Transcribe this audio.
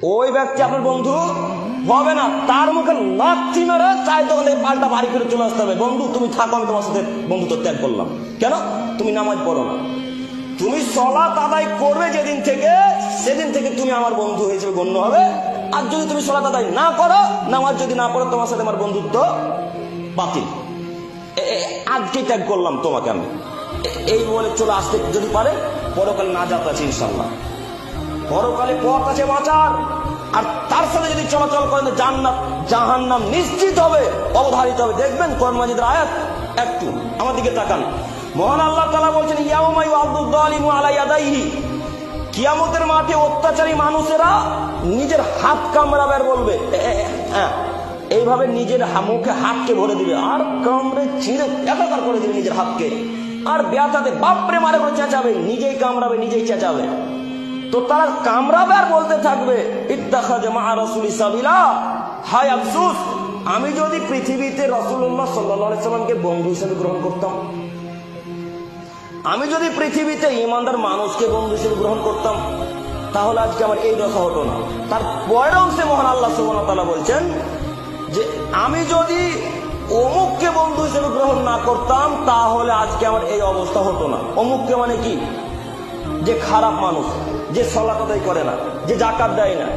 ওই ব্যক্তি আপনার বন্ধু হবে না, তার মুখে লাথি মেরে চাই দোকান থেকে পাল্টা বাড়ি করে চলে আসতে হবে। বন্ধু তুমি থাকো, আমি তোমার সাথে বন্ধুত্ব ত্যাগ করলাম। কেন? তুমি নামাজ পড়ো না। তুমি সালাত আদায় করবে যেদিন থেকে, সেদিন থেকে তুমি আমার বন্ধু হিসেবে গণ্য হবে। আর যদি তুমি সালাত আদায় না করো, নামাজ যদি না পড়ো, তোমার সাথে আমার বন্ধুত্ব বাতিল। আজকে ত্যাগ করলাম তোমাকে আমি। এই বলে চলে আসতে যদি পারে, পরকালে নাজাত আছে ইনশাল্লাহ। পরকালে পথ আছে বাঁচার। আর তার সাথে যদি চলাচল করেন, জান্নাত জাহান্নাম নিশ্চিত হবে, অবধারিত হবে। দেখবেন কোরআন মাজিদের আয়াত, একটু আমার দিকে তাকান। মহান আল্লাহ তাআলা বলছেন, ইয়াউমা ইউআদ্দু যালিমু আলা ইয়াদাইহি, কিয়ামতের মাঠে অত্যাচারী মানুষেরা নিজের হাত কামড়াবে আর বলবে, এইভাবে নিজের মুখে হাতকে ভরে দিবে আর কামড়ে ছিঁড়ে একাকার করে দিবে নিজের হাতকে। আর ব্যথাতে বাপরে মারে করে চেঁচাবে, নিজেই কামড়াবে, নিজেই চেঁচাবে। তো তারা কামড়াবে আর বলতে থাকবে, ইত্তাখাযা মা রাসূলি সাবিলা, হায় আফসোস, আমি যদি পৃথিবীতে রাসূলুল্লাহ সাল্লাল্লাহু আলাইহি সাল্লামকে বন্ধু হিসেবে গ্রহণ করতাম, আমি যদি পৃথিবীতে ঈমানদার মানুষকে বন্ধু হিসেবে গ্রহণ করতাম, তাহলে আজকে আমার এই দশা হতো না। তার পরের অংশে মহান আল্লাহ সুবহানাহু ওয়া তাআলা বলছেন যে আমি যদি অমুককে বন্ধু হিসেবে গ্রহণ না করতাম, তাহলে আজকে আমার এই অবস্থা হতো না। অমুককে মানে কি? যে খারাপ মানুষ, যে সালাত আদায় করে না, যে যাকাত দেয় না।